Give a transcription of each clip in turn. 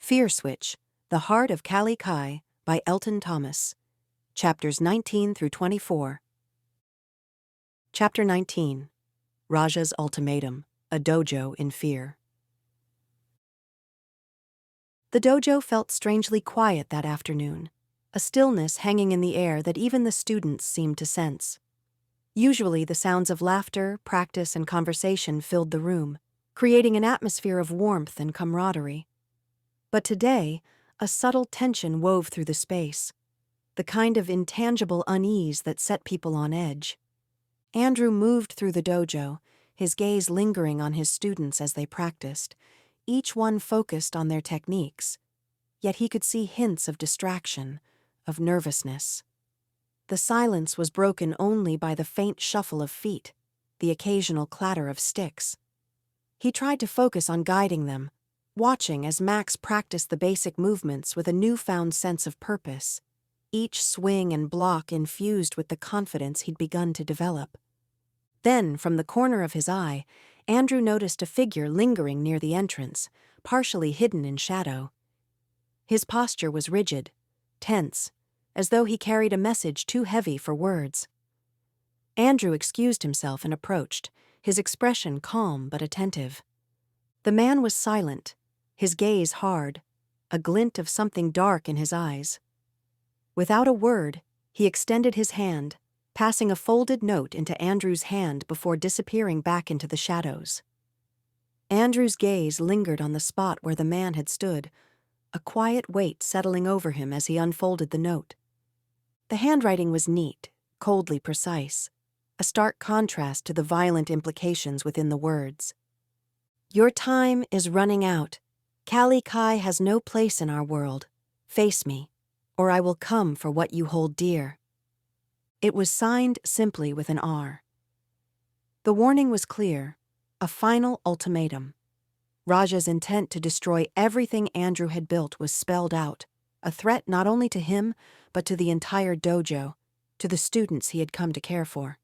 Fear Switch, The Heart of Cali by Elton Thomas. Chapters 19 through 24. Chapter 19. Raja's Ultimatum, a Dojo in Fear. The dojo felt strangely quiet that afternoon, a stillness hanging in the air that even the students seemed to sense. Usually the sounds of laughter, practice, and conversation filled the room, creating an atmosphere of warmth and camaraderie. But today, a subtle tension wove through the space, the kind of intangible unease that set people on edge. Andrew moved through the dojo, his gaze lingering on his students as they practiced, each one focused on their techniques. Yet he could see hints of distraction, of nervousness. The silence was broken only by the faint shuffle of feet, the occasional clatter of sticks. He tried to focus on guiding them, watching as Max practiced the basic movements with a newfound sense of purpose, each swing and block infused with the confidence he'd begun to develop. Then, from the corner of his eye, Andrew noticed a figure lingering near the entrance, partially hidden in shadow. His posture was rigid, tense, as though he carried a message too heavy for words. Andrew excused himself and approached, his expression calm but attentive. The man was silent, his gaze hard, a glint of something dark in his eyes. Without a word, he extended his hand, passing a folded note into Andrew's hand before disappearing back into the shadows. Andrew's gaze lingered on the spot where the man had stood, a quiet weight settling over him as he unfolded the note. The handwriting was neat, coldly precise, a stark contrast to the violent implications within the words. "Your time is running out. Cali has no place in our world. Face me, or I will come for what you hold dear." It was signed simply with an R. The warning was clear, a final ultimatum. Raja's intent to destroy everything Andrew had built was spelled out, a threat not only to him, but to the entire dojo, to the students he had come to care for.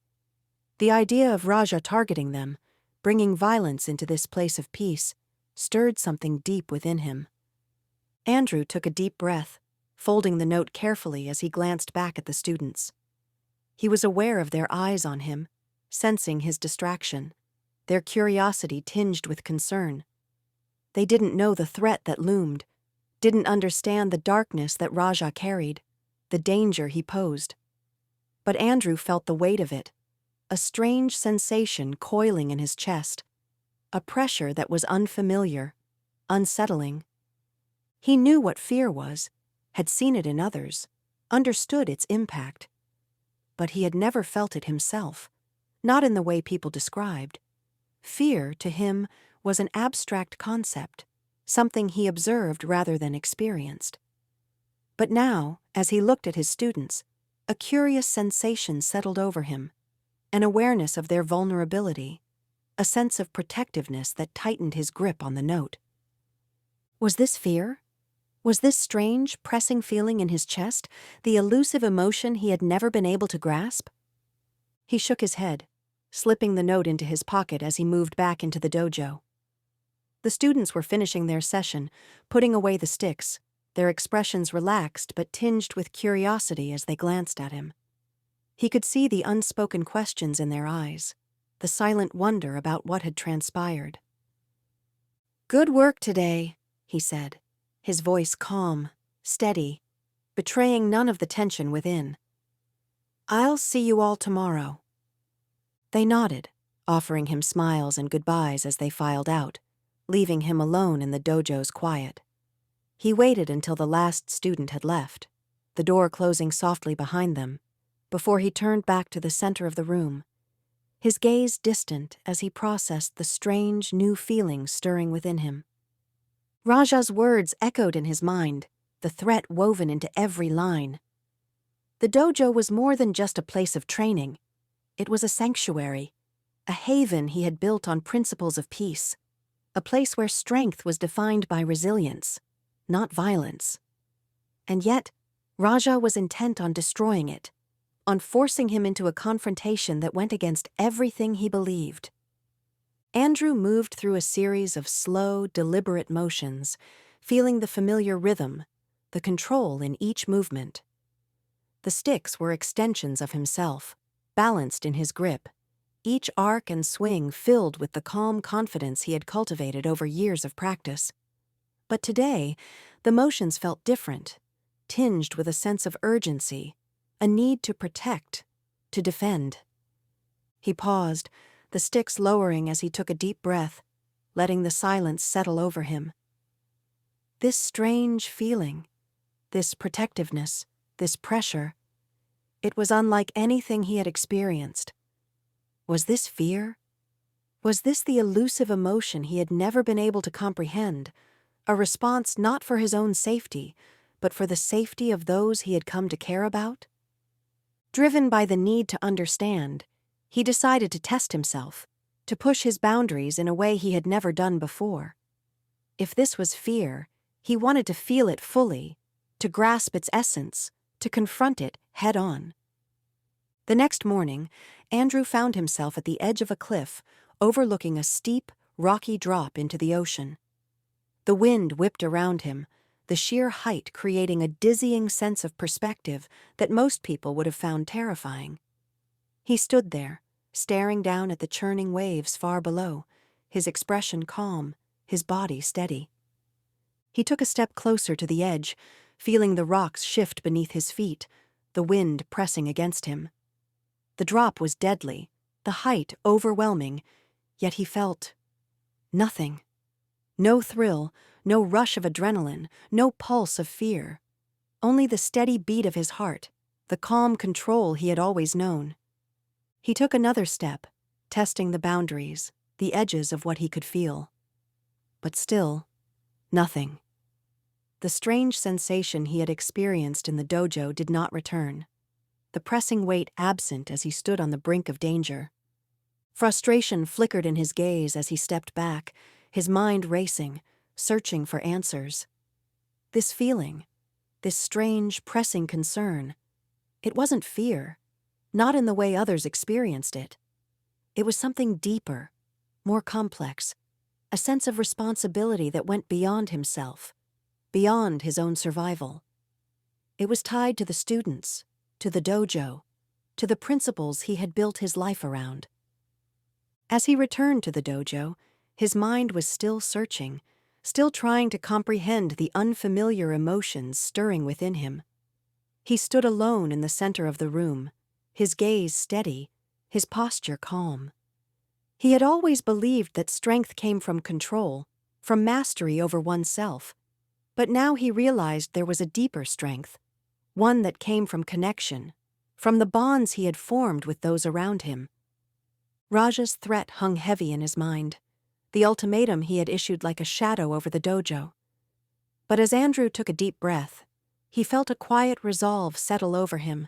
The idea of Raja targeting them, bringing violence into this place of peace, stirred something deep within him. Andrew took a deep breath, folding the note carefully as he glanced back at the students. He was aware of their eyes on him, sensing his distraction, their curiosity tinged with concern. They didn't know the threat that loomed, didn't understand the darkness that Raja carried, the danger he posed. But Andrew felt the weight of it, a strange sensation coiling in his chest, a pressure that was unfamiliar, unsettling. He knew what fear was, had seen it in others, understood its impact. But he had never felt it himself, not in the way people described. Fear, to him, was an abstract concept, something he observed rather than experienced. But now, as he looked at his students, a curious sensation settled over him, an awareness of their vulnerability, a sense of protectiveness that tightened his grip on the note. Was this fear? Was this strange, pressing feeling in his chest the elusive emotion he had never been able to grasp? He shook his head, slipping the note into his pocket as he moved back into the dojo. The students were finishing their session, putting away the sticks, their expressions relaxed but tinged with curiosity as they glanced at him. He could see the unspoken questions in their eyes, the silent wonder about what had transpired. "Good work today," he said, his voice calm, steady, betraying none of the tension within. "I'll see you all tomorrow." They nodded, offering him smiles and goodbyes as they filed out, leaving him alone in the dojo's quiet. He waited until the last student had left, the door closing softly behind them, before he turned back to the center of the room, his gaze distant as he processed the strange, new feelings stirring within him. Raja's words echoed in his mind, the threat woven into every line. The dojo was more than just a place of training. It was a sanctuary, a haven he had built on principles of peace, a place where strength was defined by resilience, not violence. And yet, Raja was intent on destroying it, on forcing him into a confrontation that went against everything he believed. Andrew moved through a series of slow, deliberate motions, feeling the familiar rhythm, the control in each movement. The sticks were extensions of himself, balanced in his grip, each arc and swing filled with the calm confidence he had cultivated over years of practice. But today, the motions felt different, tinged with a sense of urgency, a need to protect, to defend. He paused, the sticks lowering as he took a deep breath, letting the silence settle over him. This strange feeling, this protectiveness, this pressure, it was unlike anything he had experienced. Was this fear? Was this the elusive emotion he had never been able to comprehend, a response not for his own safety, but for the safety of those he had come to care about? Driven by the need to understand, he decided to test himself, to push his boundaries in a way he had never done before. If this was fear, he wanted to feel it fully, to grasp its essence, to confront it head-on. The next morning, Andrew found himself at the edge of a cliff, overlooking a steep, rocky drop into the ocean. The wind whipped around him, the sheer height creating a dizzying sense of perspective that most people would have found terrifying. He stood there, staring down at the churning waves far below, his expression calm, his body steady. He took a step closer to the edge, feeling the rocks shift beneath his feet, the wind pressing against him. The drop was deadly, the height overwhelming, yet he felt nothing. No thrill, no rush of adrenaline, no pulse of fear. Only the steady beat of his heart, the calm control he had always known. He took another step, testing the boundaries, the edges of what he could feel. But still, nothing. The strange sensation he had experienced in the dojo did not return, the pressing weight absent as he stood on the brink of danger. Frustration flickered in his gaze as he stepped back, his mind racing, searching for answers. This feeling, this strange, pressing concern, it wasn't fear, not in the way others experienced it. It was something deeper, more complex, a sense of responsibility that went beyond himself, beyond his own survival. It was tied to the students, to the dojo, to the principles he had built his life around. As he returned to the dojo, his mind was still searching, still trying to comprehend the unfamiliar emotions stirring within him. He stood alone in the center of the room, his gaze steady, his posture calm. He had always believed that strength came from control, from mastery over oneself, but now he realized there was a deeper strength, one that came from connection, from the bonds he had formed with those around him. Raja's threat hung heavy in his mind, the ultimatum he had issued like a shadow over the dojo. But as Andrew took a deep breath, he felt a quiet resolve settle over him,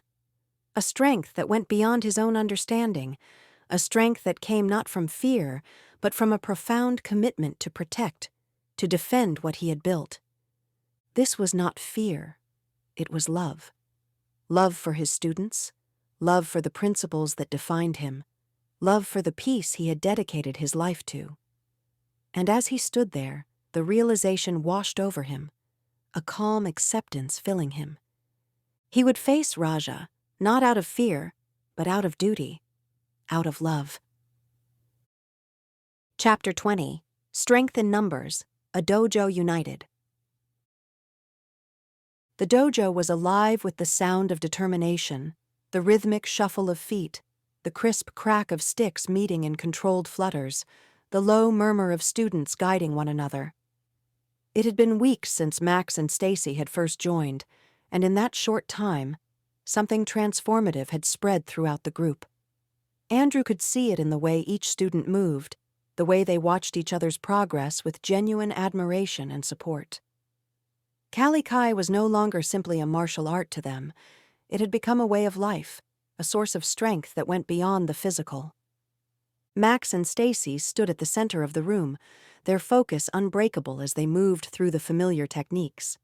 a strength that went beyond his own understanding, a strength that came not from fear, but from a profound commitment to protect, to defend what he had built. This was not fear. It was love. Love for his students, love for the principles that defined him, love for the peace he had dedicated his life to. And as he stood there, the realization washed over him, a calm acceptance filling him. He would face Raja, not out of fear, but out of duty, out of love. Chapter 20. Strength in Numbers, a Dojo United. The dojo was alive with the sound of determination, the rhythmic shuffle of feet, the crisp crack of sticks meeting in controlled flutters, the low murmur of students guiding one another. It had been weeks since Max and Stacy had first joined, and in that short time, something transformative had spread throughout the group. Andrew could see it in the way each student moved, the way they watched each other's progress with genuine admiration and support. Cali was no longer simply a martial art to them. It had become a way of life, a source of strength that went beyond the physical. Max and Stacy stood at the center of the room, their focus unbreakable as they moved through the familiar techniques.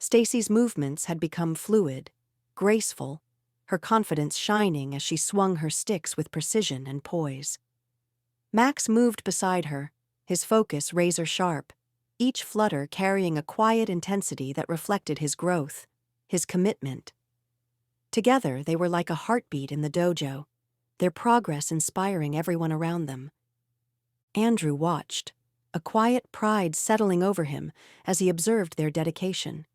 Stacy's movements had become fluid, graceful, her confidence shining as she swung her sticks with precision and poise. Max moved beside her, his focus razor-sharp, each flutter carrying a quiet intensity that reflected his growth, his commitment. Together, they were like a heartbeat in the dojo, their progress inspiring everyone around them. Andrew watched, a quiet pride settling over him as he observed their dedication.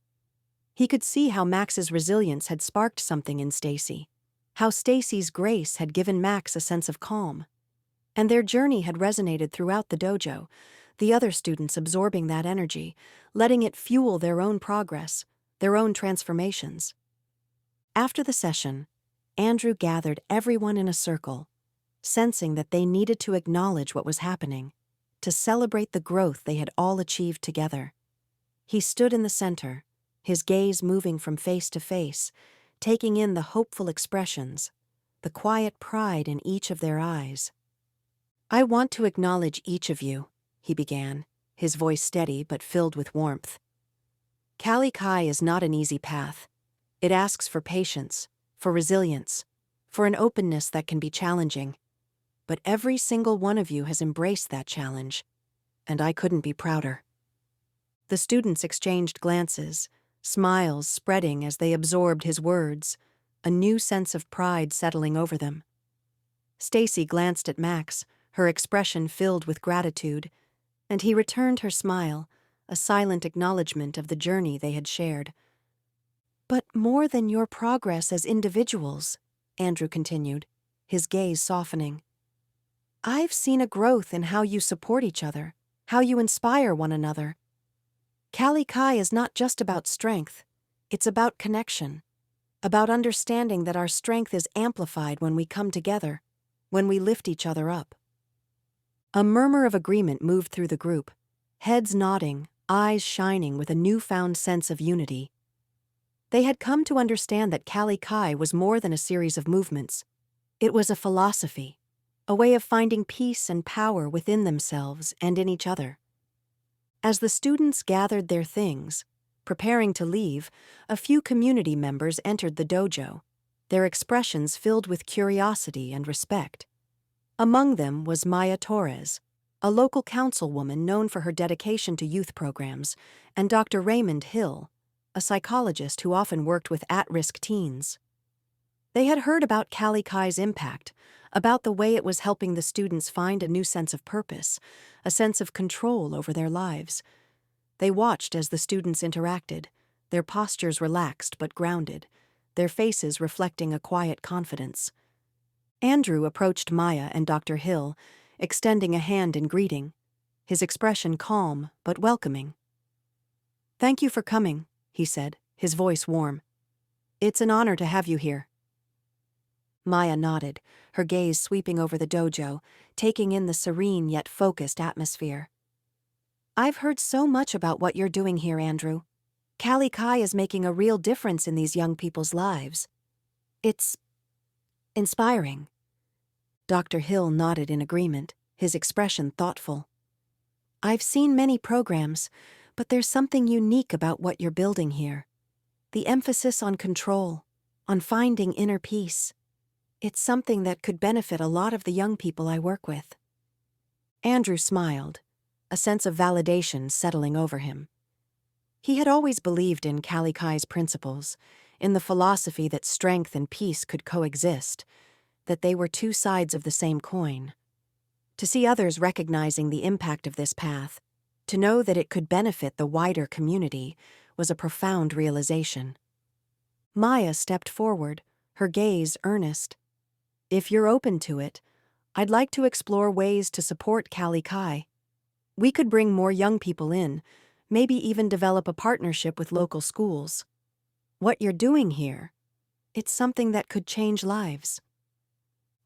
He could see how Max's resilience had sparked something in Stacy, how Stacy's grace had given Max a sense of calm. And their journey had resonated throughout the dojo, the other students absorbing that energy, letting it fuel their own progress, their own transformations. After the session, Andrew gathered everyone in a circle, sensing that they needed to acknowledge what was happening, to celebrate the growth they had all achieved together. He stood in the center, his gaze moving from face to face, taking in the hopeful expressions, the quiet pride in each of their eyes. "I want to acknowledge each of you," he began, his voice steady but filled with warmth. "Cali is not an easy path. It asks for patience, for resilience, for an openness that can be challenging. But every single one of you has embraced that challenge, and I couldn't be prouder." The students exchanged glances, smiles spreading as they absorbed his words, a new sense of pride settling over them. Stacy glanced at Max, her expression filled with gratitude, and he returned her smile, a silent acknowledgement of the journey they had shared. "But more than your progress as individuals," Andrew continued, his gaze softening, "I've seen a growth in how you support each other, how you inspire one another. Cali is not just about strength, it's about connection, about understanding that our strength is amplified when we come together, when we lift each other up." A murmur of agreement moved through the group, heads nodding, eyes shining with a newfound sense of unity. They had come to understand that Cali was more than a series of movements. It was a philosophy, a way of finding peace and power within themselves and in each other. As the students gathered their things, preparing to leave, a few community members entered the dojo, their expressions filled with curiosity and respect. Among them was Maya Torres, a local councilwoman known for her dedication to youth programs, and Dr. Raymond Hill, a psychologist who often worked with at-risk teens. They had heard about Cali impact, about the way it was helping the students find a new sense of purpose, a sense of control over their lives. They watched as the students interacted, their postures relaxed but grounded, their faces reflecting a quiet confidence. Andrew approached Maya and Dr. Hill, extending a hand in greeting, his expression calm but welcoming. "Thank you for coming," he said, his voice warm. "It's an honor to have you here." Maya nodded, her gaze sweeping over the dojo, taking in the serene yet focused atmosphere. "I've heard so much about what you're doing here, Andrew. Cali is making a real difference in these young people's lives. It's inspiring." Dr. Hill nodded in agreement, his expression thoughtful. "I've seen many programs, but there's something unique about what you're building here. The emphasis on control, on finding inner peace. It's something that could benefit a lot of the young people I work with." Andrew smiled, a sense of validation settling over him. He had always believed in Cali principles, in the philosophy that strength and peace could coexist, that they were two sides of the same coin. To see others recognizing the impact of this path, to know that it could benefit the wider community, was a profound realization. Maya stepped forward, her gaze earnest. "If you're open to it, I'd like to explore ways to support Cali. We could bring more young people in, maybe even develop a partnership with local schools. What you're doing here, it's something that could change lives."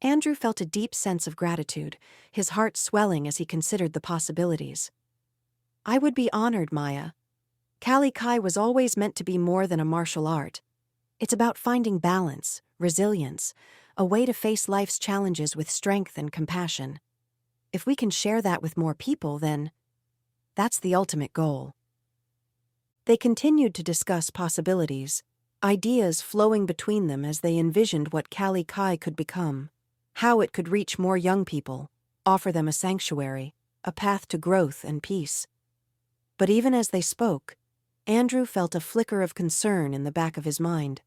Andrew felt a deep sense of gratitude, his heart swelling as he considered the possibilities. "I would be honored, Maya. Cali was always meant to be more than a martial art. It's about finding balance, resilience, a way to face life's challenges with strength and compassion. If we can share that with more people, then that's the ultimate goal." They continued to discuss possibilities, ideas flowing between them as they envisioned what Cali could become, how it could reach more young people, offer them a sanctuary, a path to growth and peace. But even as they spoke, Andrew felt a flicker of concern in the back of his mind.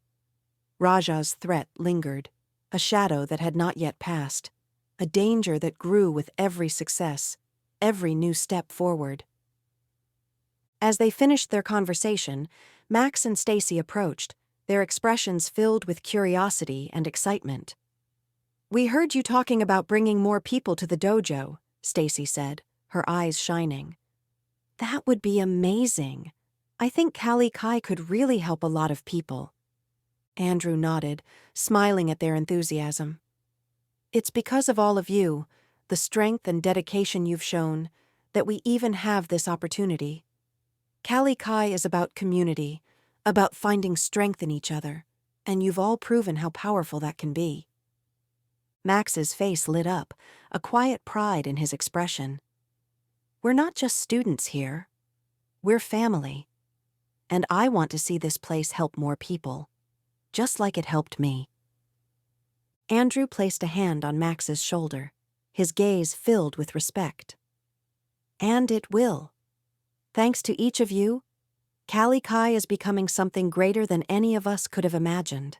Raja's threat lingered, a shadow that had not yet passed, a danger that grew with every success, every new step forward. As they finished their conversation, Max and Stacy approached, their expressions filled with curiosity and excitement. "We heard you talking about bringing more people to the dojo," Stacy said, her eyes shining. "That would be amazing. I think Cali Kai could really help a lot of people." Andrew nodded, smiling at their enthusiasm. "It's because of all of you, the strength and dedication you've shown, that we even have this opportunity. Cali Kai is about community, about finding strength in each other, and you've all proven how powerful that can be." Max's face lit up, a quiet pride in his expression. "We're not just students here. We're family. And I want to see this place help more people, just like it helped me." Andrew placed a hand on Max's shoulder, his gaze filled with respect. "And it will. Thanks to each of you, Cali Kai is becoming something greater than any of us could have imagined."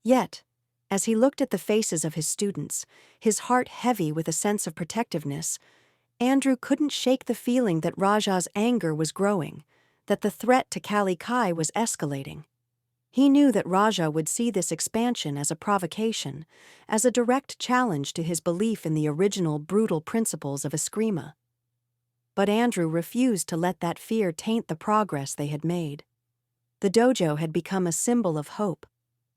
Yet, as he looked at the faces of his students, his heart heavy with a sense of protectiveness, Andrew couldn't shake the feeling that Raja's anger was growing, that the threat to Cali Kai was escalating. He knew that Raja would see this expansion as a provocation, as a direct challenge to his belief in the original brutal principles of eskrima. But Andrew refused to let that fear taint the progress they had made. The dojo had become a symbol of hope,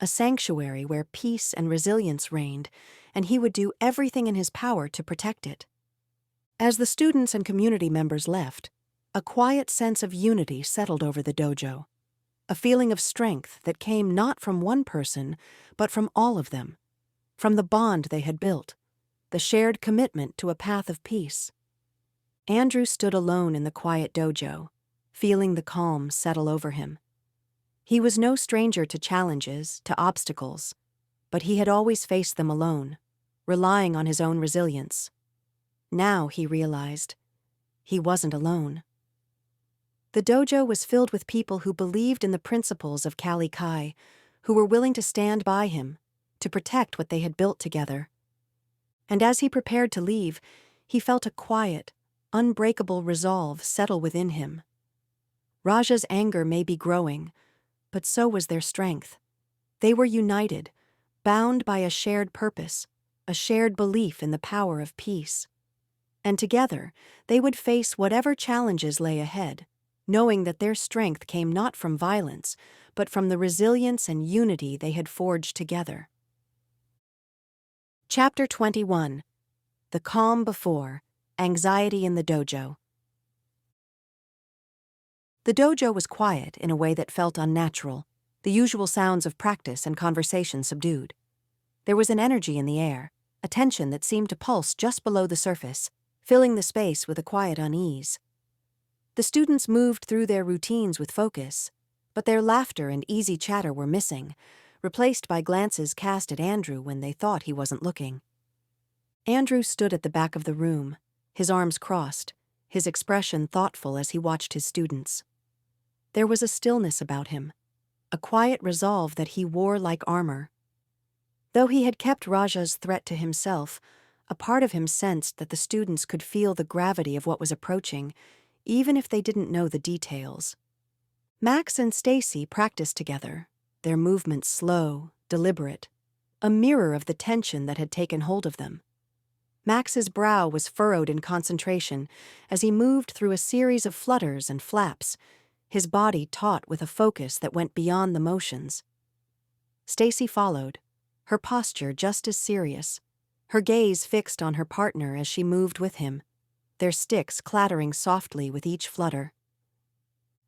a sanctuary where peace and resilience reigned, and he would do everything in his power to protect it. As the students and community members left, a quiet sense of unity settled over the dojo, a feeling of strength that came not from one person, but from all of them, from the bond they had built, the shared commitment to a path of peace. Andrew stood alone in the quiet dojo, feeling the calm settle over him. He was no stranger to challenges, to obstacles, but he had always faced them alone, relying on his own resilience. Now, he realized, he wasn't alone. The dojo was filled with people who believed in the principles of Cali Kai, who were willing to stand by him, to protect what they had built together. And as he prepared to leave, he felt a quiet, unbreakable resolve settle within him. Raja's anger may be growing, but so was their strength. They were united, bound by a shared purpose, a shared belief in the power of peace. And together, they would face whatever challenges lay ahead, knowing that their strength came not from violence, but from the resilience and unity they had forged together. Chapter 21. The Calm Before, Anxiety in the Dojo. The dojo was quiet in a way that felt unnatural, the usual sounds of practice and conversation subdued. There was an energy in the air, a tension that seemed to pulse just below the surface, filling the space with a quiet unease. The students moved through their routines with focus, but their laughter and easy chatter were missing, replaced by glances cast at Andrew when they thought he wasn't looking. Andrew stood at the back of the room, his arms crossed, his expression thoughtful as he watched his students. There was a stillness about him, a quiet resolve that he wore like armor. Though he had kept Raja's threat to himself, a part of him sensed that the students could feel the gravity of what was approaching, even if they didn't know the details. Max and Stacy practiced together, their movements slow, deliberate, a mirror of the tension that had taken hold of them. Max's brow was furrowed in concentration as he moved through a series of flutters and flaps, his body taut with a focus that went beyond the motions. Stacy followed, her posture just as serious, her gaze fixed on her partner as she moved with him, their sticks clattering softly with each flutter.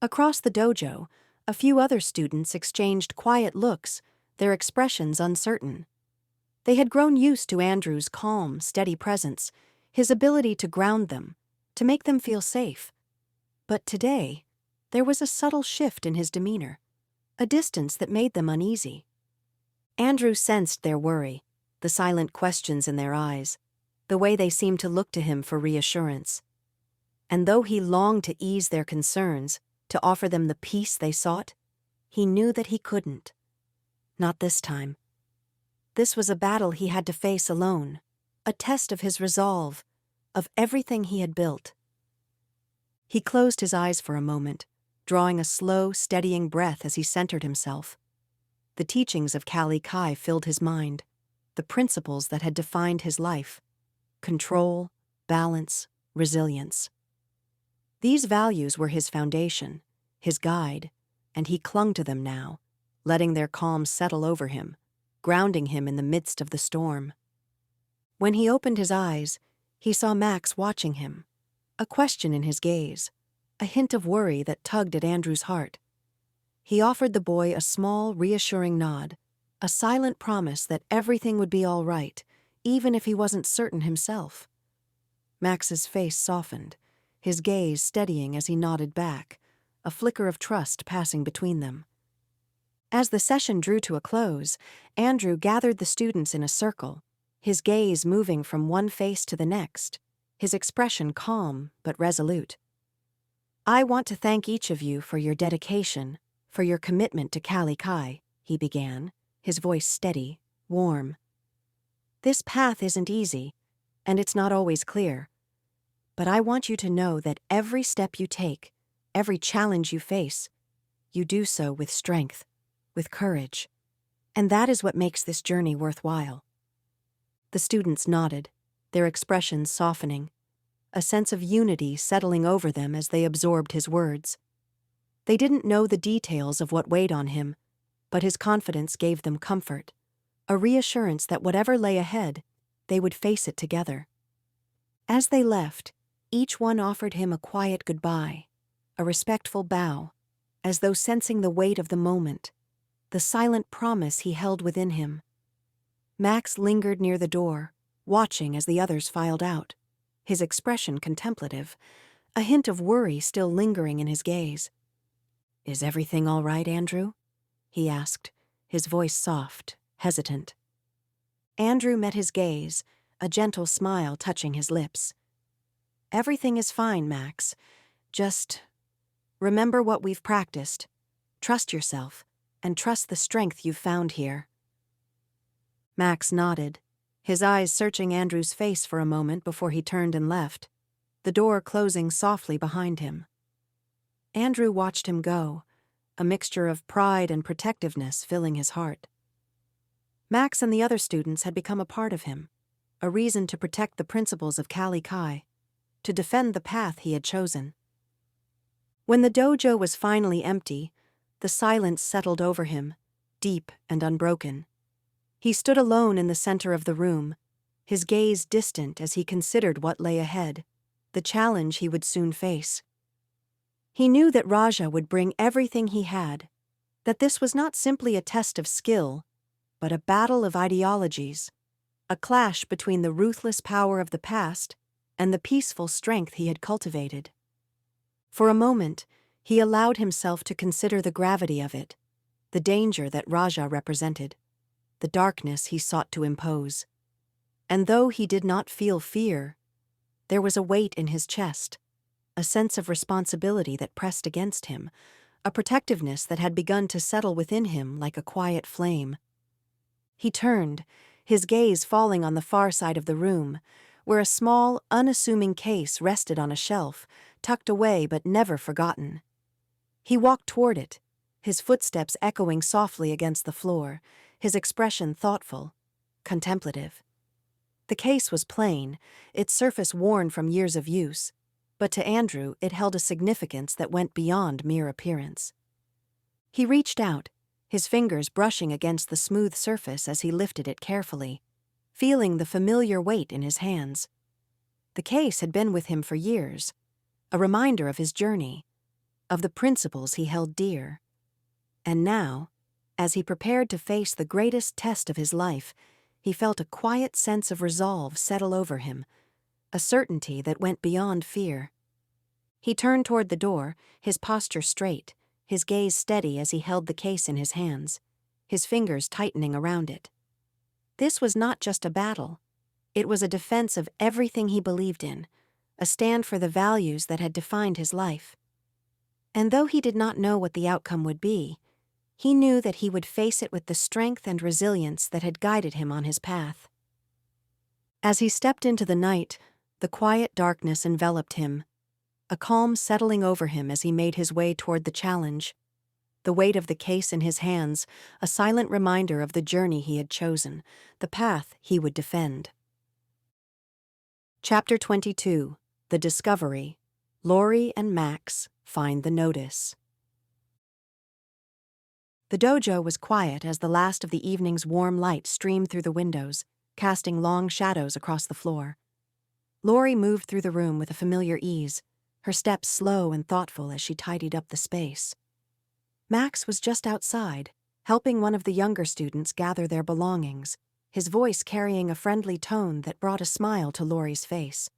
Across the dojo, a few other students exchanged quiet looks, their expressions uncertain. They had grown used to Andrew's calm, steady presence, his ability to ground them, to make them feel safe. But today, there was a subtle shift in his demeanor, a distance that made them uneasy. Andrew sensed their worry, the silent questions in their eyes, the way they seemed to look to him for reassurance. And though he longed to ease their concerns, to offer them the peace they sought, he knew that he couldn't. Not this time. This was a battle he had to face alone, a test of his resolve, of everything he had built. He closed his eyes for a moment, drawing a slow, steadying breath as he centered himself. The teachings of Cali filled his mind, the principles that had defined his life: control, balance, resilience. These values were his foundation, his guide, and he clung to them now, letting their calm settle over him, grounding him in the midst of the storm. When he opened his eyes, he saw Max watching him, a question in his gaze, a hint of worry that tugged at Andrew's heart. He offered the boy a small, reassuring nod, a silent promise that everything would be all right, even if he wasn't certain himself. Max's face softened, his gaze steadying as he nodded back, a flicker of trust passing between them. As the session drew to a close, Andrew gathered the students in a circle, his gaze moving from one face to the next, his expression calm but resolute. "I want to thank each of you for your dedication, for your commitment to Cali," he began, his voice steady, warm. "This path isn't easy, and it's not always clear. But I want you to know that every step you take, every challenge you face, you do so with strength, with courage. And that is what makes this journey worthwhile." The students nodded, their expressions softening, a sense of unity settling over them as they absorbed his words. They didn't know the details of what weighed on him, but his confidence gave them comfort, a reassurance that whatever lay ahead, they would face it together. As they left, each one offered him a quiet goodbye, a respectful bow, as though sensing the weight of the moment, the silent promise he held within him. Max lingered near the door, watching as the others filed out, his expression contemplative, a hint of worry still lingering in his gaze. "Is everything all right, Andrew?" he asked, his voice soft, hesitant. Andrew met his gaze, a gentle smile touching his lips. "Everything is fine, Max. Just remember what we've practiced. Trust yourself, and trust the strength you've found here." Max nodded, his eyes searching Andrew's face for a moment before he turned and left, the door closing softly behind him. Andrew watched him go, a mixture of pride and protectiveness filling his heart. Max and the other students had become a part of him, a reason to protect the principles of Cali, to defend the path he had chosen. When the dojo was finally empty, the silence settled over him, deep and unbroken. He stood alone in the center of the room, his gaze distant as he considered what lay ahead, the challenge he would soon face. He knew that Raja would bring everything he had, that this was not simply a test of skill, but a battle of ideologies, a clash between the ruthless power of the past and the peaceful strength he had cultivated. For a moment, he allowed himself to consider the gravity of it, the danger that Raja represented, the darkness he sought to impose. And though he did not feel fear, there was a weight in his chest, a sense of responsibility that pressed against him, a protectiveness that had begun to settle within him like a quiet flame. He turned, his gaze falling on the far side of the room, where a small, unassuming case rested on a shelf, tucked away but never forgotten. He walked toward it, his footsteps echoing softly against the floor, his expression thoughtful, contemplative. The case was plain, its surface worn from years of use, but to Andrew it held a significance that went beyond mere appearance. He reached out, his fingers brushing against the smooth surface as he lifted it carefully, feeling the familiar weight in his hands. The case had been with him for years, a reminder of his journey, of the principles he held dear. And now, as he prepared to face the greatest test of his life, he felt a quiet sense of resolve settle over him, a certainty that went beyond fear. He turned toward the door, his posture straight, his gaze steady as he held the case in his hands, his fingers tightening around it. This was not just a battle. It was a defense of everything he believed in, a stand for the values that had defined his life. And though he did not know what the outcome would be, he knew that he would face it with the strength and resilience that had guided him on his path. As he stepped into the night, the quiet darkness enveloped him, a calm settling over him as he made his way toward the challenge, the weight of the case in his hands, a silent reminder of the journey he had chosen, the path he would defend. Chapter 22. The Discovery. Lori and Max Find the Notice. The dojo was quiet as the last of the evening's warm light streamed through the windows, casting long shadows across the floor. Lori moved through the room with a familiar ease, her steps slow and thoughtful as she tidied up the space. Max was just outside, helping one of the younger students gather their belongings, his voice carrying a friendly tone that brought a smile to Lori's face.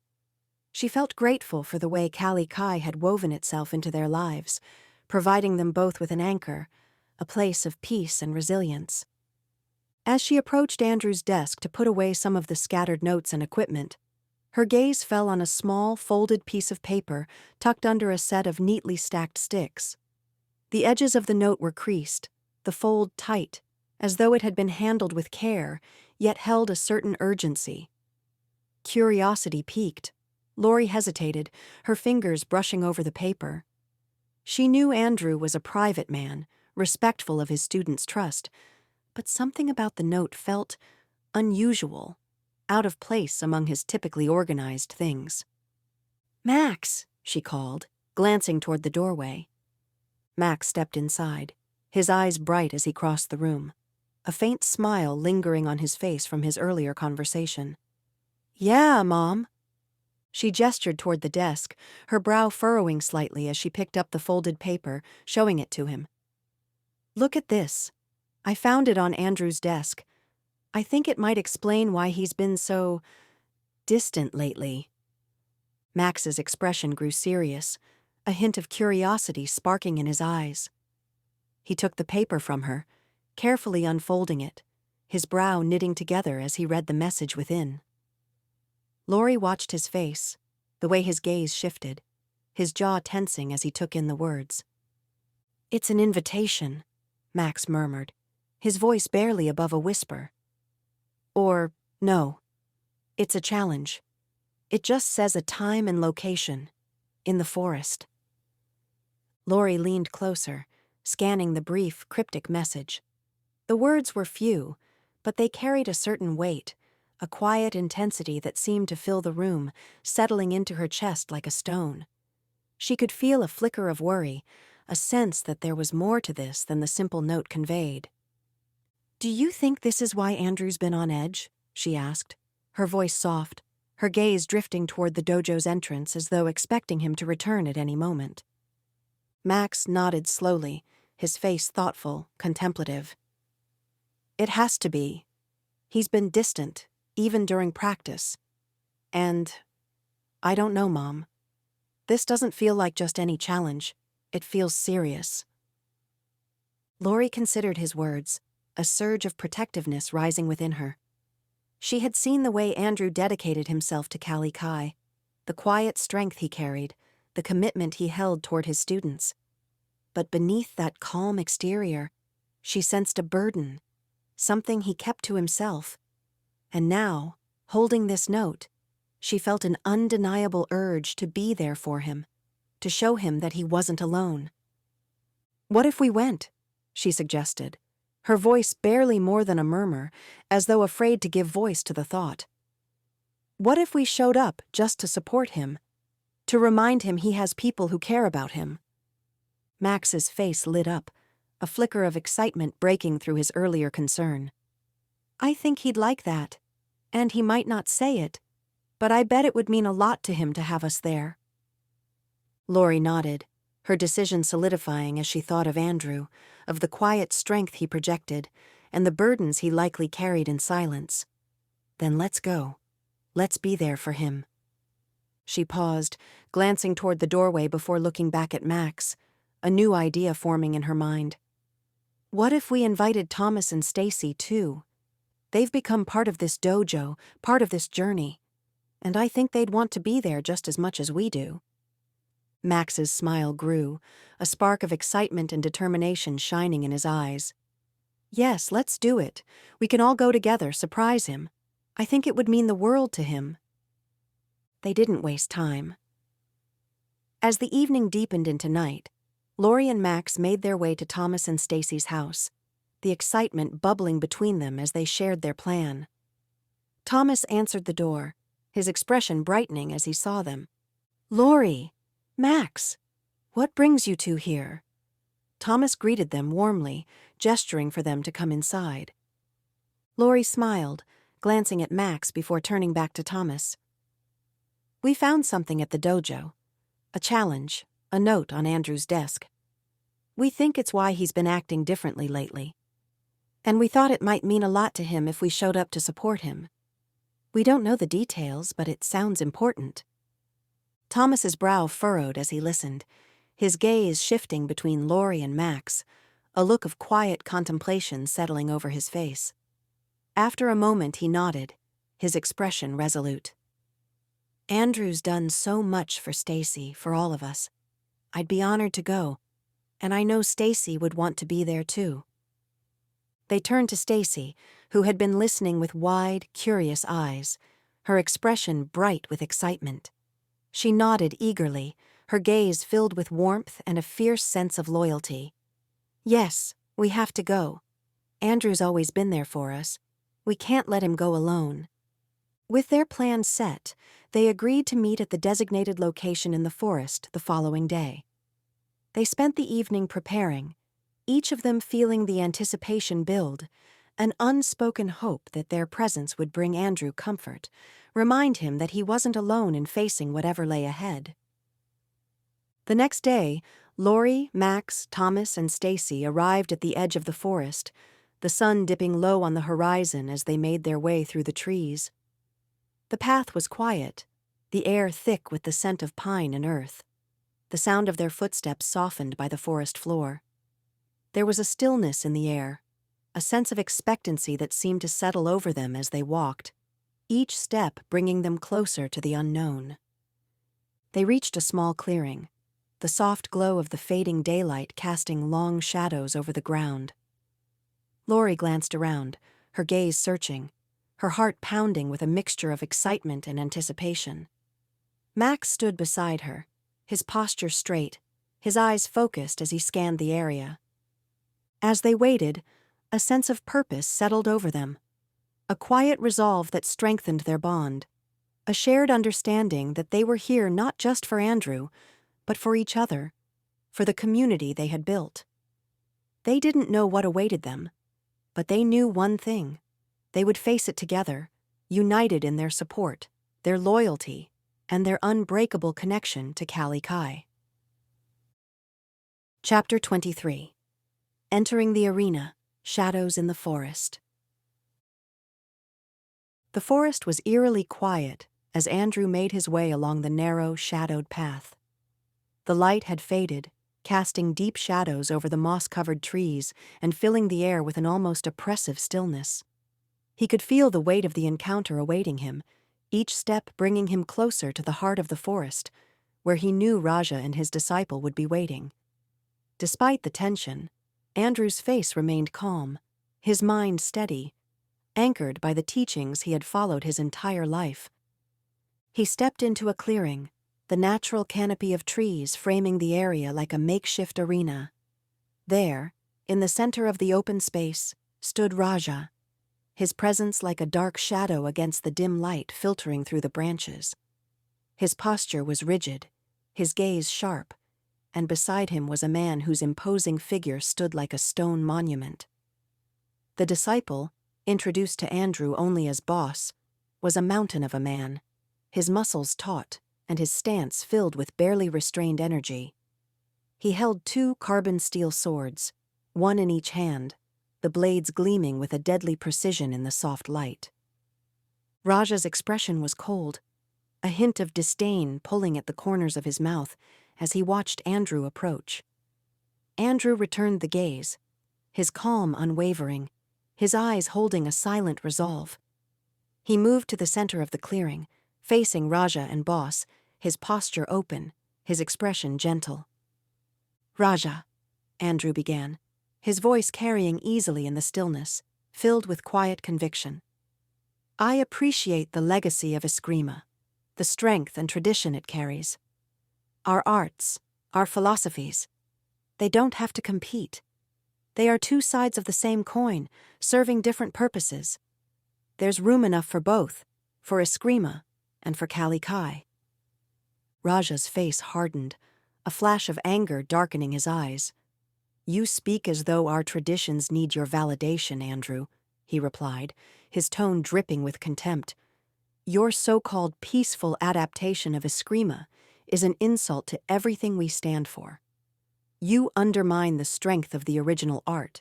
She felt grateful for the way Cali had woven itself into their lives, providing them both with an anchor, a place of peace and resilience. As she approached Andrew's desk to put away some of the scattered notes and equipment, her gaze fell on a small, folded piece of paper tucked under a set of neatly stacked sticks. The edges of the note were creased, the fold tight, as though it had been handled with care, yet held a certain urgency. Curiosity piqued. Lori hesitated, her fingers brushing over the paper. She knew Andrew was a private man, respectful of his students' trust, but something about the note felt unusual, out of place among his typically organized things. "Max," she called, glancing toward the doorway. Max stepped inside, his eyes bright as he crossed the room, a faint smile lingering on his face from his earlier conversation. "Yeah, Mom." She gestured toward the desk, her brow furrowing slightly as she picked up the folded paper, showing it to him. "Look at this. I found it on Andrew's desk. I think it might explain why he's been so distant lately." Max's expression grew serious, a hint of curiosity sparking in his eyes. He took the paper from her, carefully unfolding it, his brow knitting together as he read the message within. Lori watched his face, the way his gaze shifted, his jaw tensing as he took in the words. "It's an invitation," Max murmured, his voice barely above a whisper. "Or, no, it's a challenge. It just says a time and location, in the forest." Lori leaned closer, scanning the brief, cryptic message. The words were few, but they carried a certain weight, a quiet intensity that seemed to fill the room, settling into her chest like a stone. She could feel a flicker of worry, a sense that there was more to this than the simple note conveyed. "Do you think this is why Andrew's been on edge?" she asked, her voice soft, her gaze drifting toward the dojo's entrance as though expecting him to return at any moment. Max nodded slowly, his face thoughtful, contemplative. "It has to be. He's been distant, even during practice. And I don't know, Mom. This doesn't feel like just any challenge. It feels serious." Lori considered his words, a surge of protectiveness rising within her. She had seen the way Andrew dedicated himself to Cali, the quiet strength he carried, the commitment he held toward his students. But beneath that calm exterior, she sensed a burden, something he kept to himself. And now, holding this note, she felt an undeniable urge to be there for him, to show him that he wasn't alone. "What if we went?" she suggested, her voice barely more than a murmur, as though afraid to give voice to the thought. "What if we showed up just to support him, to remind him he has people who care about him?" Max's face lit up, a flicker of excitement breaking through his earlier concern. "I think he'd like that, and he might not say it, but I bet it would mean a lot to him to have us there." Lori nodded, her decision solidifying as she thought of Andrew, of the quiet strength he projected, and the burdens he likely carried in silence. "Then let's go. Let's be there for him." She paused, glancing toward the doorway before looking back at Max, a new idea forming in her mind. What if we invited Thomas and Stacy, too? They've become part of this dojo, part of this journey. and I think they'd want to be there just as much as we do." Max's smile grew, a spark of excitement and determination shining in his eyes. "Yes, let's do it. We can all go together, surprise him. I think it would mean the world to him." They didn't waste time. As the evening deepened into night, Lori and Max made their way to Thomas and Stacy's house, the excitement bubbling between them as they shared their plan. Thomas answered the door, his expression brightening as he saw them. "Lori! Max! What brings you two here?" Thomas greeted them warmly, gesturing for them to come inside. Lori smiled, glancing at Max before turning back to Thomas. "We found something at the dojo. A challenge, a note on Andrew's desk. We think it's why he's been acting differently lately. And we thought it might mean a lot to him if we showed up to support him. We don't know the details, but it sounds important." Thomas's brow furrowed as he listened, his gaze shifting between Lori and Max, a look of quiet contemplation settling over his face. After a moment he nodded, his expression resolute. "Andrew's done so much for Stacy, for all of us. I'd be honored to go, and I know Stacy would want to be there too." They turned to Stacy, who had been listening with wide, curious eyes, her expression bright with excitement. She nodded eagerly, her gaze filled with warmth and a fierce sense of loyalty. "Yes, we have to go. Andrew's always been there for us. We can't let him go alone." With their plans set, they agreed to meet at the designated location in the forest the following day. They spent the evening preparing, each of them feeling the anticipation build, an unspoken hope that their presence would bring Andrew comfort, remind him that he wasn't alone in facing whatever lay ahead. The next day, Lori, Max, Thomas, and Stacy arrived at the edge of the forest, the sun dipping low on the horizon as they made their way through the trees. The path was quiet, the air thick with the scent of pine and earth, the sound of their footsteps softened by the forest floor. There was a stillness in the air, a sense of expectancy that seemed to settle over them as they walked, each step bringing them closer to the unknown. They reached a small clearing, the soft glow of the fading daylight casting long shadows over the ground. Lori glanced around, her gaze searching, her heart pounding with a mixture of excitement and anticipation. Max stood beside her, his posture straight, his eyes focused as he scanned the area. As they waited, a sense of purpose settled over them, a quiet resolve that strengthened their bond, a shared understanding that they were here not just for Andrew, but for each other, for the community they had built. They didn't know what awaited them, but they knew one thing. They would face it together, united in their support, their loyalty, and their unbreakable connection to Cali Kai. Chapter 23. Entering the Arena, Shadows in the Forest. The forest was eerily quiet as Andrew made his way along the narrow, shadowed path. The light had faded, casting deep shadows over the moss-covered trees and filling the air with an almost oppressive stillness. He could feel the weight of the encounter awaiting him, each step bringing him closer to the heart of the forest, where he knew Raja and his disciple would be waiting. Despite the tension, Andrew's face remained calm, his mind steady, anchored by the teachings he had followed his entire life. He stepped into a clearing, the natural canopy of trees framing the area like a makeshift arena. There, in the center of the open space, stood Raja, his presence like a dark shadow against the dim light filtering through the branches. His posture was rigid, his gaze sharp, and beside him was a man whose imposing figure stood like a stone monument. The disciple, introduced to Andrew only as Baus, was a mountain of a man, his muscles taut and his stance filled with barely restrained energy. He held 2 carbon steel swords, one in each hand, the blades gleaming with a deadly precision in the soft light. Raja's expression was cold, a hint of disdain pulling at the corners of his mouth as he watched Andrew approach. Andrew returned the gaze, his calm unwavering, his eyes holding a silent resolve. He moved to the center of the clearing, facing Raja and Baus, his posture open, his expression gentle. "Raja," Andrew began, his voice carrying easily in the stillness, filled with quiet conviction. "I appreciate the legacy of eskrima, the strength and tradition it carries. Our arts, our philosophies, they don't have to compete. They are two sides of the same coin, serving different purposes. There's room enough for both, for eskrima and for cali." Raja's face hardened, a flash of anger darkening his eyes. "You speak as though our traditions need your validation, Andrew," he replied, his tone dripping with contempt. "Your so-called peaceful adaptation of eskrima is an insult to everything we stand for. You undermine the strength of the original art.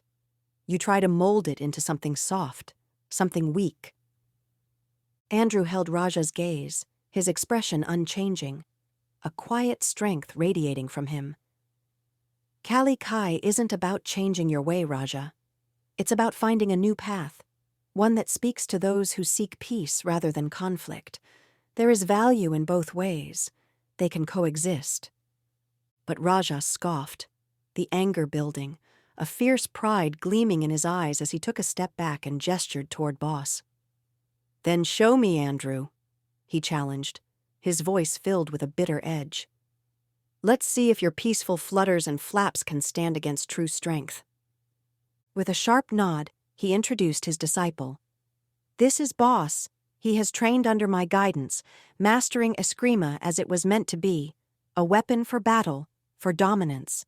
You try to mold it into something soft, something weak." Andrew held Raja's gaze, his expression unchanging, a quiet strength radiating from him. "Cali isn't about changing your way, Raja. It's about finding a new path, one that speaks to those who seek peace rather than conflict. There is value in both ways. They can coexist." But Raja scoffed, the anger building, a fierce pride gleaming in his eyes as he took a step back and gestured toward Baus. "Then show me, Andrew," he challenged, his voice filled with a bitter edge. "Let's see if your peaceful flutters and flaps can stand against true strength." With a sharp nod, he introduced his disciple. "This is Baus. He has trained under my guidance, mastering eskrima as it was meant to be, a weapon for battle, for dominance."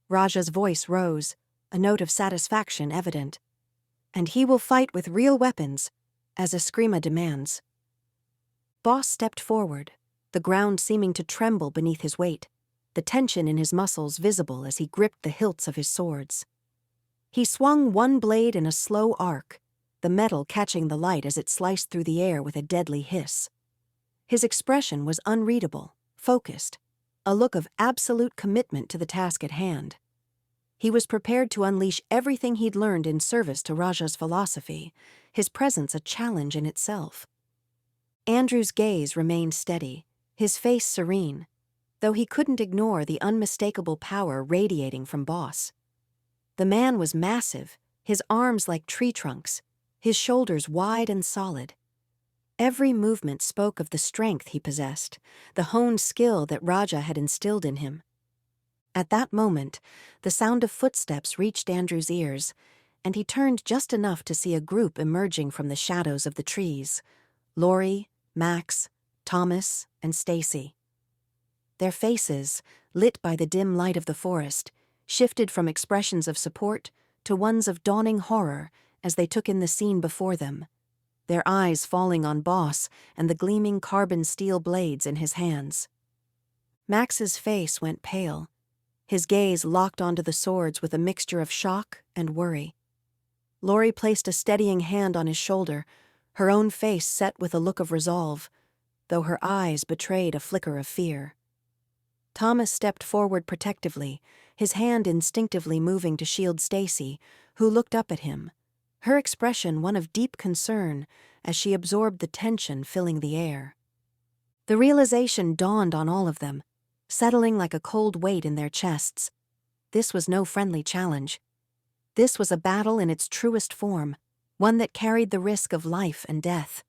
Raja's voice rose, a note of satisfaction evident. "And he will fight with real weapons, as eskrima demands." Baus stepped forward, the ground seeming to tremble beneath his weight, the tension in his muscles visible as he gripped the hilts of his swords. He swung one blade in a slow arc, the metal catching the light as it sliced through the air with a deadly hiss. His expression was unreadable, focused, a look of absolute commitment to the task at hand. He was prepared to unleash everything he'd learned in service to Raja's philosophy, his presence a challenge in itself. Andrew's gaze remained steady, his face serene, though he couldn't ignore the unmistakable power radiating from Baus. The man was massive, his arms like tree trunks, his shoulders wide and solid. Every movement spoke of the strength he possessed, the honed skill that Raja had instilled in him. At that moment, the sound of footsteps reached Andrew's ears, and he turned just enough to see a group emerging from the shadows of the trees: Lori, Max, Thomas, and Stacy. Their faces, lit by the dim light of the forest, shifted from expressions of support to ones of dawning horror as they took in the scene before them, their eyes falling on Baus and the gleaming carbon steel blades in his hands. Max's face went pale, his gaze locked onto the swords with a mixture of shock and worry. Lori placed a steadying hand on his shoulder, her own face set with a look of resolve, though her eyes betrayed a flicker of fear. Thomas stepped forward protectively, his hand instinctively moving to shield Stacy, who looked up at him, her expression one of deep concern as she absorbed the tension filling the air. The realization dawned on all of them, settling like a cold weight in their chests. This was no friendly challenge. This was a battle in its truest form, one that carried the risk of life and death.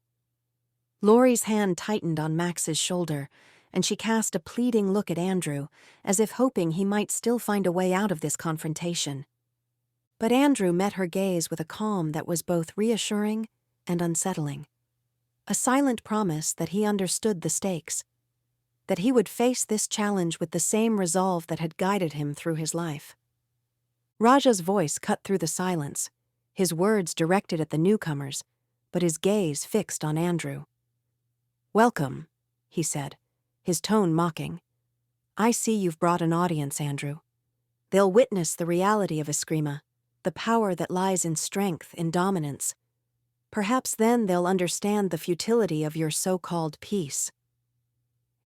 Lori's hand tightened on Max's shoulder, and she cast a pleading look at Andrew, as if hoping he might still find a way out of this confrontation. But Andrew met her gaze with a calm that was both reassuring and unsettling. A silent promise that he understood the stakes, that he would face this challenge with the same resolve that had guided him through his life. Raja's voice cut through the silence, his words directed at the newcomers, but his gaze fixed on Andrew. "Welcome," he said, his tone mocking. "I see you've brought an audience, Andrew. They'll witness the reality of eskrima, the power that lies in strength, in dominance. Perhaps then they'll understand the futility of your so-called peace."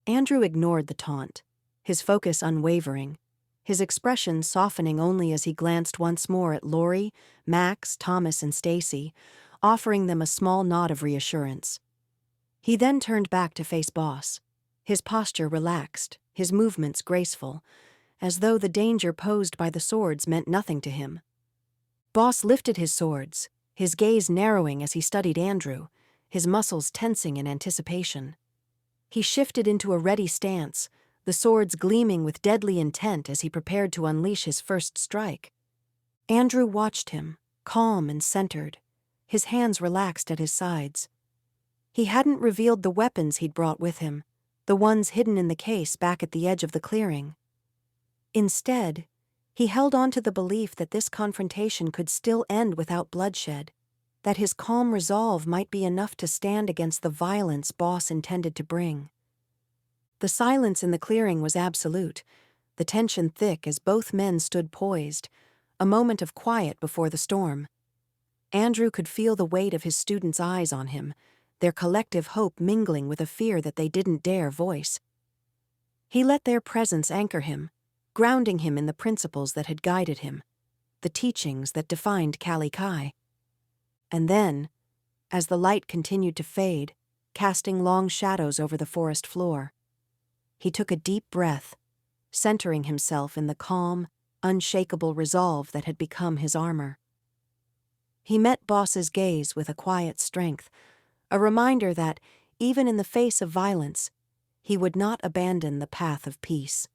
Andrew ignored the taunt, his focus unwavering, his expression softening only as he glanced once more at Lori, Max, Thomas, and Stacy, offering them a small nod of reassurance. He then turned back to face Baus, his posture relaxed, his movements graceful, as though the danger posed by the swords meant nothing to him. Baus lifted his swords, his gaze narrowing as he studied Andrew, his muscles tensing in anticipation. He shifted into a ready stance, the swords gleaming with deadly intent as he prepared to unleash his first strike. Andrew watched him, calm and centered, his hands relaxed at his sides. He hadn't revealed the weapons he'd brought with him, the ones hidden in the case back at the edge of the clearing. Instead, he held on to the belief that this confrontation could still end without bloodshed, that his calm resolve might be enough to stand against the violence Baus intended to bring. The silence in the clearing was absolute, the tension thick as both men stood poised, a moment of quiet before the storm. Andrew could feel the weight of his students' eyes on him, their collective hope mingling with a fear that they didn't dare voice. He let their presence anchor him, grounding him in the principles that had guided him, the teachings that defined Cali. And then, as the light continued to fade, casting long shadows over the forest floor, he took a deep breath, centering himself in the calm, unshakable resolve that had become his armor. He met Baus's gaze with a quiet strength, a reminder that, even in the face of violence, he would not abandon the path of peace.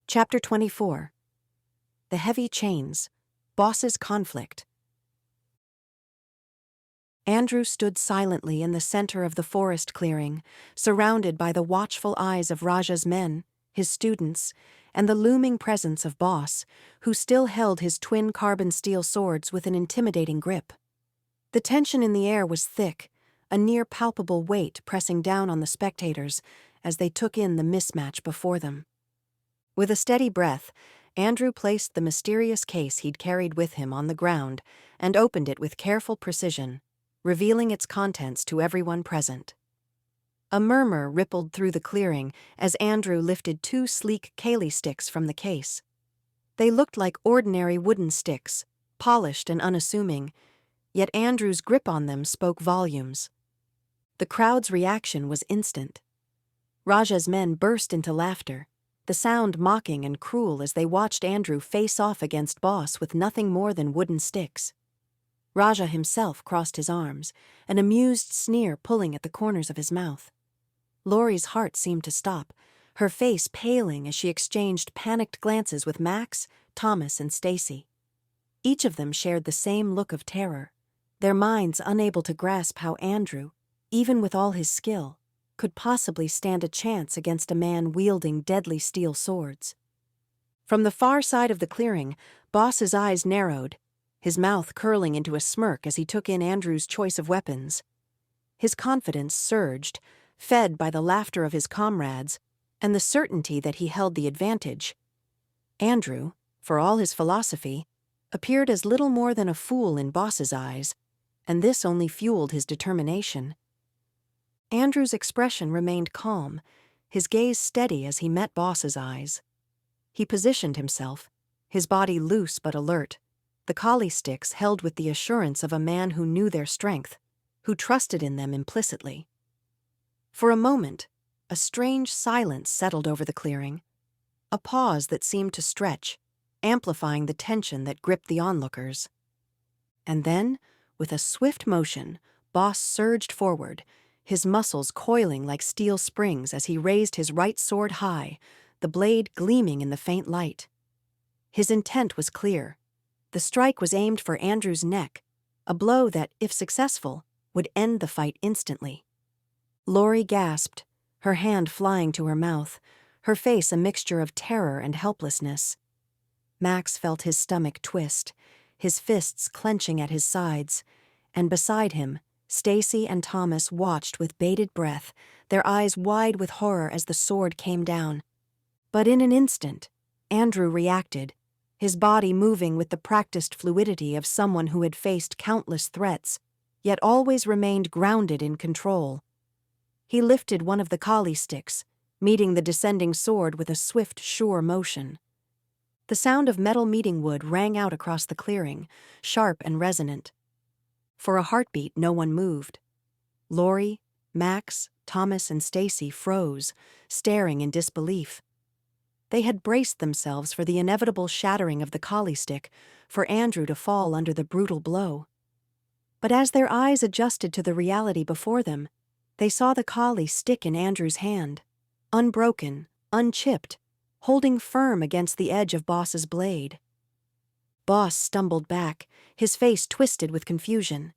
Chapter 24. The Heavy Chains, Baus's Conflict. Andrew stood silently in the center of the forest clearing, surrounded by the watchful eyes of Raja's men, his students, and the looming presence of Baus, who still held his twin carbon steel swords with an intimidating grip. The tension in the air was thick, a near palpable weight pressing down on the spectators as they took in the mismatch before them. With a steady breath, Andrew placed the mysterious case he'd carried with him on the ground and opened it with careful precision, revealing its contents to everyone present. A murmur rippled through the clearing as Andrew lifted two sleek cali sticks from the case. They looked like ordinary wooden sticks, polished and unassuming, yet Andrew's grip on them spoke volumes. The crowd's reaction was instant. Raja's men burst into laughter, the sound mocking and cruel as they watched Andrew face off against Baus with nothing more than wooden sticks. Raja himself crossed his arms, an amused sneer pulling at the corners of his mouth. Laurie's heart seemed to stop, her face paling as she exchanged panicked glances with Max, Thomas, and Stacy. Each of them shared the same look of terror, their minds unable to grasp how Andrew, even with all his skill, could possibly stand a chance against a man wielding deadly steel swords. From the far side of the clearing, Baus's eyes narrowed, his mouth curling into a smirk as he took in Andrew's choice of weapons. His confidence surged, fed by the laughter of his comrades and the certainty that he held the advantage. Andrew, for all his philosophy, appeared as little more than a fool in Baus's eyes, and this only fueled his determination. Andrew's expression remained calm, his gaze steady as he met Baus's eyes. He positioned himself, his body loose but alert, the cali sticks held with the assurance of a man who knew their strength, who trusted in them implicitly. For a moment, a strange silence settled over the clearing, a pause that seemed to stretch, amplifying the tension that gripped the onlookers. And then, with a swift motion, Baus surged forward, his muscles coiling like steel springs as he raised his right sword high, the blade gleaming in the faint light. His intent was clear. The strike was aimed for Andrew's neck, a blow that, if successful, would end the fight instantly. Laurie gasped, her hand flying to her mouth, her face a mixture of terror and helplessness. Max felt his stomach twist, his fists clenching at his sides, and beside him, Stacy and Thomas watched with bated breath, their eyes wide with horror as the sword came down. But in an instant, Andrew reacted, his body moving with the practiced fluidity of someone who had faced countless threats, yet always remained grounded in control. He lifted one of the cali sticks, meeting the descending sword with a swift, sure motion. The sound of metal meeting wood rang out across the clearing, sharp and resonant. For a heartbeat, no one moved. Lori, Max, Thomas, and Stacy froze, staring in disbelief. They had braced themselves for the inevitable shattering of the collie stick, for Andrew to fall under the brutal blow. But as their eyes adjusted to the reality before them, they saw the collie stick in Andrew's hand, unbroken, unchipped, holding firm against the edge of Baus's blade. Baus stumbled back, his face twisted with confusion.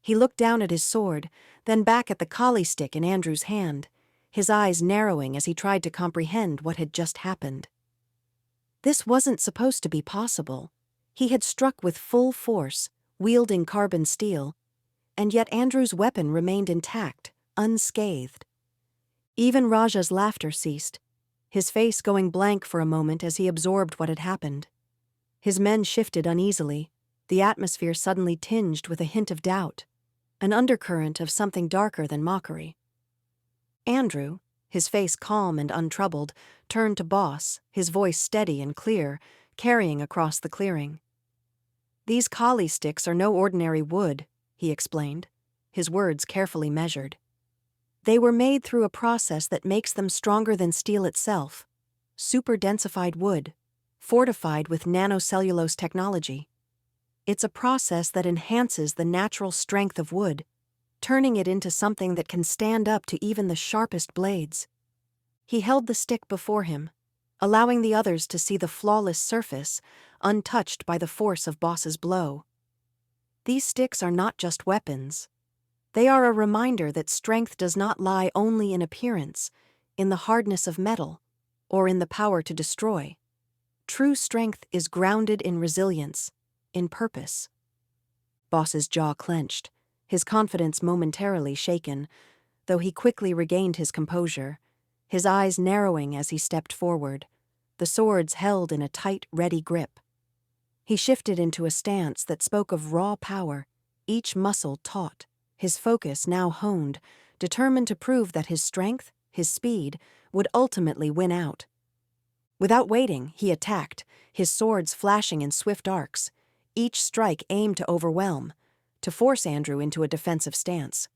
He looked down at his sword, then back at the collie stick in Andrew's hand, his eyes narrowing as he tried to comprehend what had just happened. This wasn't supposed to be possible. He had struck with full force, wielding carbon steel, and yet Andrew's weapon remained intact, unscathed. Even Raja's laughter ceased, his face going blank for a moment as he absorbed what had happened. His men shifted uneasily, the atmosphere suddenly tinged with a hint of doubt, an undercurrent of something darker than mockery. Andrew, his face calm and untroubled, turned to Baus, his voice steady and clear, carrying across the clearing. "These collie sticks are no ordinary wood," he explained, his words carefully measured. "They were made through a process that makes them stronger than steel itself, super-densified wood, fortified with nanocellulose technology. It's a process that enhances the natural strength of wood, turning it into something that can stand up to even the sharpest blades." He held the stick before him, allowing the others to see the flawless surface, untouched by the force of Baus's blow. "These sticks are not just weapons. They are a reminder that strength does not lie only in appearance, in the hardness of metal, or in the power to destroy. True strength is grounded in resilience, in purpose." Baus's jaw clenched, his confidence momentarily shaken, though he quickly regained his composure, his eyes narrowing as he stepped forward, the swords held in a tight, ready grip. He shifted into a stance that spoke of raw power, each muscle taut, his focus now honed, determined to prove that his strength, his speed, would ultimately win out. Without waiting, he attacked, his swords flashing in swift arcs, each strike aimed to overwhelm, to force Andrew into a defensive stance.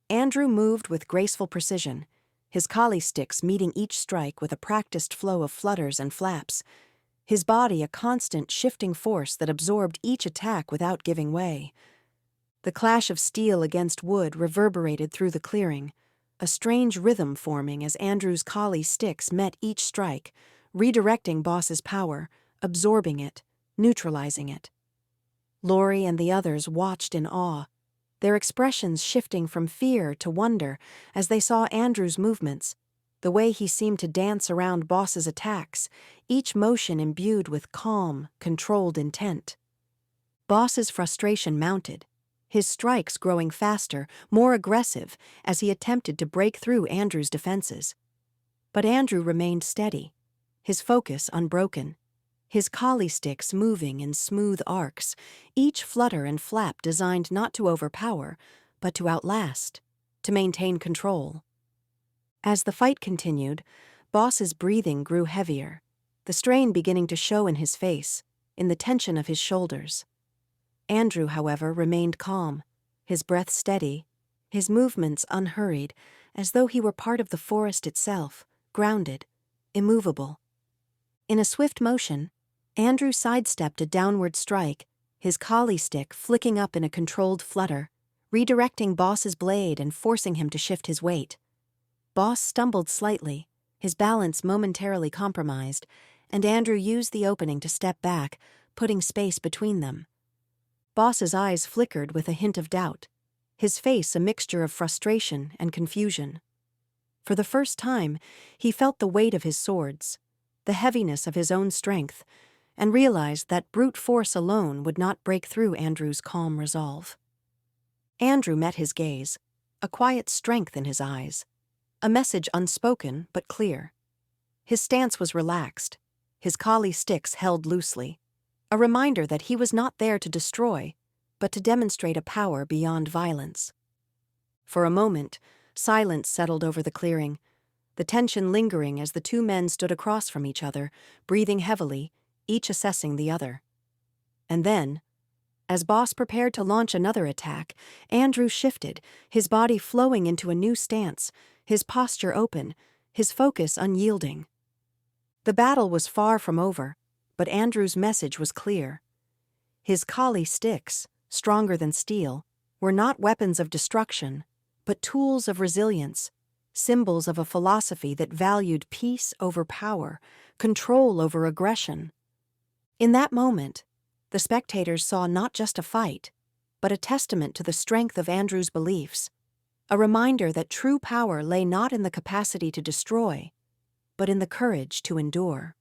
Andrew moved with graceful precision, his collie sticks meeting each strike with a practiced flow of flutters and flaps, his body a constant shifting force that absorbed each attack without giving way. The clash of steel against wood reverberated through the clearing, a strange rhythm forming as Andrew's collie sticks met each strike, redirecting Baus's power, absorbing it, neutralizing it. Lori and the others watched in awe, their expressions shifting from fear to wonder as they saw Andrew's movements, the way he seemed to dance around Baus's attacks, each motion imbued with calm, controlled intent. Baus's frustration mounted, his strikes growing faster, more aggressive, as he attempted to break through Andrew's defenses. But Andrew remained steady, his focus unbroken, his collie sticks moving in smooth arcs, each flutter and flap designed not to overpower, but to outlast, to maintain control. As the fight continued, Baus's breathing grew heavier, the strain beginning to show in his face, in the tension of his shoulders. Andrew, however, remained calm, his breath steady, his movements unhurried, as though he were part of the forest itself, grounded, immovable. In a swift motion, Andrew sidestepped a downward strike, his collie stick flicking up in a controlled flutter, redirecting Baus's blade and forcing him to shift his weight. Baus stumbled slightly, his balance momentarily compromised, and Andrew used the opening to step back, putting space between them. Baus's eyes flickered with a hint of doubt, his face a mixture of frustration and confusion. For the first time, he felt the weight of his swords, the heaviness of his own strength, and realized that brute force alone would not break through Andrew's calm resolve. Andrew met his gaze, a quiet strength in his eyes, a message unspoken but clear. His stance was relaxed, his collie sticks held loosely, a reminder that he was not there to destroy, but to demonstrate a power beyond violence. For a moment, silence settled over the clearing, the tension lingering as the two men stood across from each other, breathing heavily, each assessing the other. And then, As Baus prepared to launch another attack, Andrew shifted, his body flowing into a new stance, his posture open, his focus unyielding. The battle was far from over, but Andrew's message was clear. His cali sticks, stronger than steel, were not weapons of destruction, but tools of resilience, symbols of a philosophy that valued peace over power, control over aggression. In that moment, the spectators saw not just a fight, but a testament to the strength of Andrew's beliefs, a reminder that true power lay not in the capacity to destroy, but in the courage to endure.